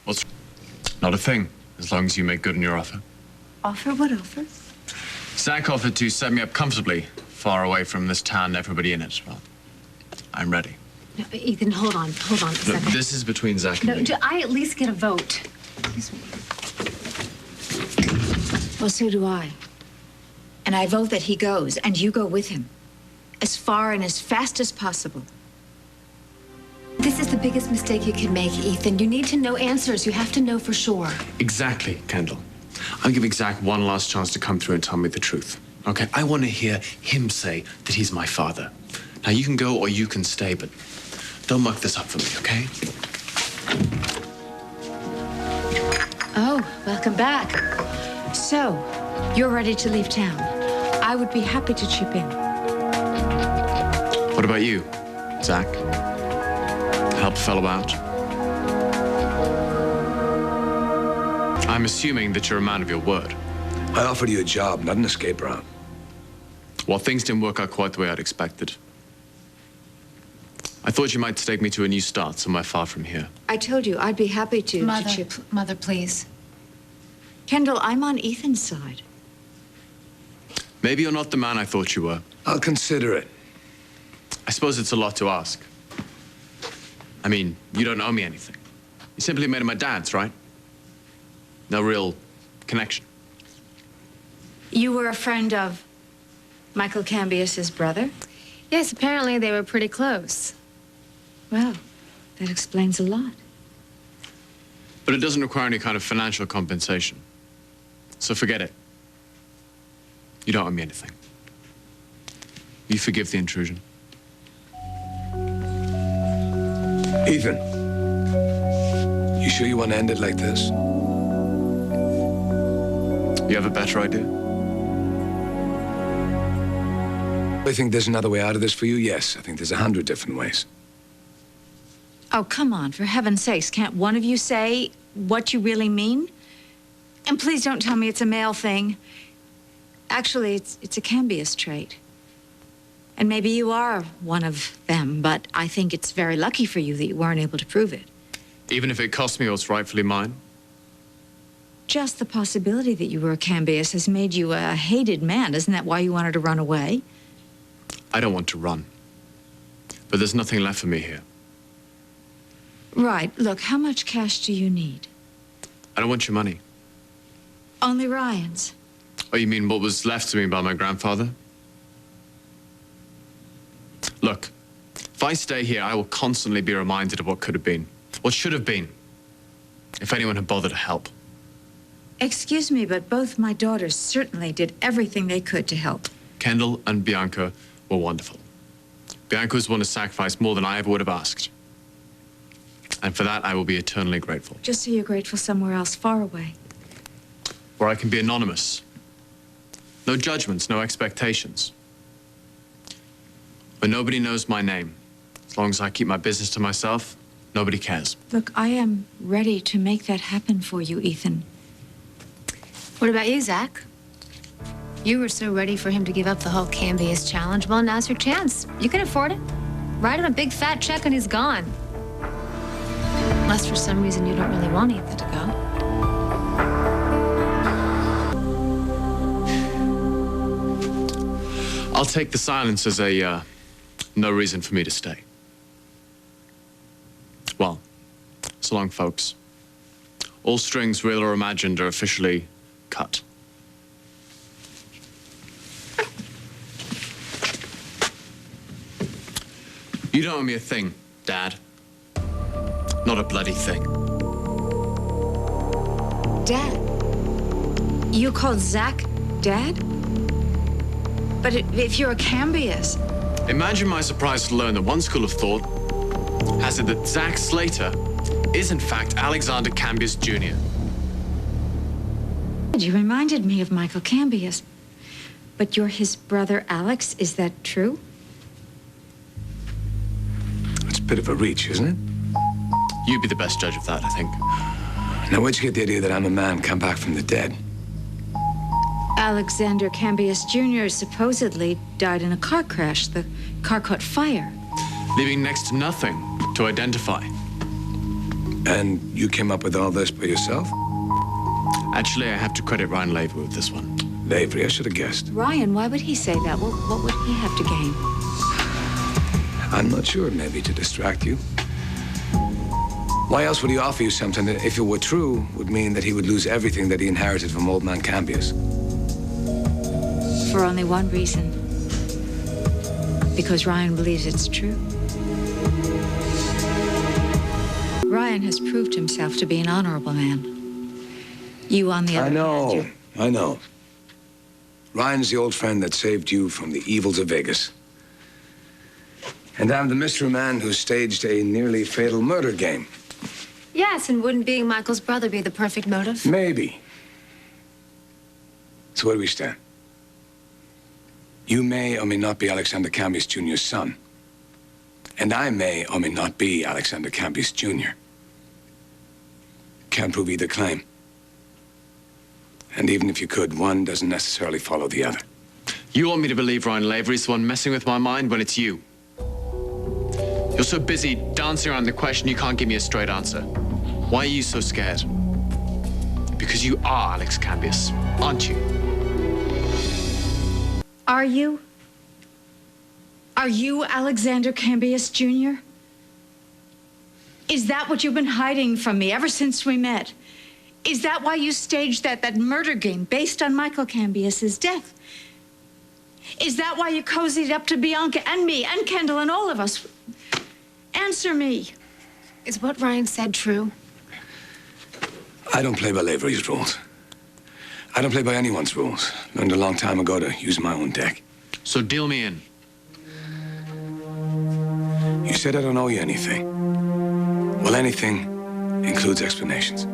What's... Not a thing, as long as you make good on your offer. Offer? What offer? Zach offered to set me up comfortably, far away from this town and everybody in it. Well, I'm ready. No, Ethan, hold on a second. Look, this is between Zach and No, me. do I at least get a vote? Excuse me. Well, so do I. And I vote that he goes, and you go with him. As far and as fast as possible. This is the biggest mistake you can make, Ethan. You need to know answers. You have to know for sure. Exactly, Kendall. I'm giving Zach one last chance to come through and tell me the truth. Okay? I want to hear him say that he's my father. Now, you can go or you can stay, but don't muck this up for me, okay? Oh, welcome back. So, you're ready to leave town. I would be happy to chip in. What about you, Zach? Help a fellow out? I'm assuming that you're a man of your word. I offered you a job, not an escape route. Well, things didn't work out quite the way I'd expected. I thought you might take me to a new start somewhere far from here. I told you I'd be happy to chip. Mother, please. Kendall, I'm on Ethan's side. Maybe you're not the man I thought you were. I'll consider it. I suppose it's a lot to ask. I mean, you don't owe me anything. You simply made him my dad's, right? No real connection. You were a friend of Michael Cambius's brother? Yes, apparently they were pretty close. Well, that explains a lot. But it doesn't require any kind of financial compensation. So forget it. You don't owe me anything. You forgive the intrusion. Ethan, you sure you want to end it like this? You have a better idea? I think there's another way out of this for you, yes. I think there's 100 different ways. Oh, come on, for heaven's sakes, can't one of you say what you really mean? And please don't tell me it's a male thing. Actually, it's a Cambius trait. And maybe you are one of them, but I think it's very lucky for you that you weren't able to prove it. Even if it cost me what's rightfully mine? Just the possibility that you were a Cambius has made you a hated man. Isn't that why you wanted to run away? I don't want to run. But there's nothing left for me here. Right. Look, how much cash do you need? I don't want your money. Only Ryan's. Oh, you mean what was left to me by my grandfather? Look, if I stay here, I will constantly be reminded of what could have been, what should have been, if anyone had bothered to help. Excuse me, but both my daughters certainly did everything they could to help. Kendall and Bianca were wonderful. Bianca was one to sacrifice more than I ever would have asked. And for that, I will be eternally grateful. Just so you're grateful somewhere else, far away. Where I can be anonymous. No judgments, no expectations. Where nobody knows my name. As long as I keep my business to myself, nobody cares. Look, I am ready to make that happen for you, Ethan. What about you, Zach? You were so ready for him to give up the whole Cambius challenge. Well, now's your chance. You can afford it. Write him a big fat check and he's gone. Unless for some reason you don't really want Ethan to go. I'll take the silence as a, no reason for me to stay. Well, so long, folks. All strings, real or imagined, are officially cut. You don't owe me a thing, Dad. Not a bloody thing. Dad? You called Zach Dad? But if you're a Cambius... Imagine my surprise to learn that one school of thought has it that Zach Slater is, in fact, Alexander Cambius Jr. You reminded me of Michael Cambius. But you're his brother, Alex. Is that true? It's a bit of a reach, isn't it? You'd be the best judge of that, I think. Now, where'd you get the idea that I'm a man come back from the dead? Alexander Cambius Jr. supposedly died in a car crash. The car caught fire. Leaving next to nothing to identify. And you came up with all this by yourself? Actually, I have to credit Ryan Lavery with this one. Lavery, I should have guessed. Ryan, why would he say that? What would he have to gain? I'm not sure, maybe to distract you. Why else would he offer you something that, if it were true, would mean that he would lose everything that he inherited from old man Cambius? For only one reason. Because Ryan believes it's true. Ryan has proved himself to be an honorable man. You, on the other hand, I know. Ryan's the old friend that saved you from the evils of Vegas. And I'm the mystery man who staged a nearly fatal murder game. Yes, and wouldn't being Michael's brother be the perfect motive? Maybe. So where do we stand? You may or may not be Alexander Cambius Jr.'s son. And I may or may not be Alexander Cambius Jr. Can't prove either claim. And even if you could, one doesn't necessarily follow the other. You want me to believe Ryan Lavery's the one messing with my mind when it's you? You're so busy dancing around the question you can't give me a straight answer. Why are you so scared? Because you are Alex Cambius, aren't you? Are you? Are you Alexander Cambius Jr.? Is that what you've been hiding from me ever since we met? Is that why you staged that murder game based on Michael Cambius's death? Is that why you cozied up to Bianca and me and Kendall and all of us? Answer me. Is what Ryan said true? I don't play by Lavery's rules. I don't play by anyone's rules. Learned a long time ago to use my own deck. So deal me in. You said I don't owe you anything. Well, anything includes explanations.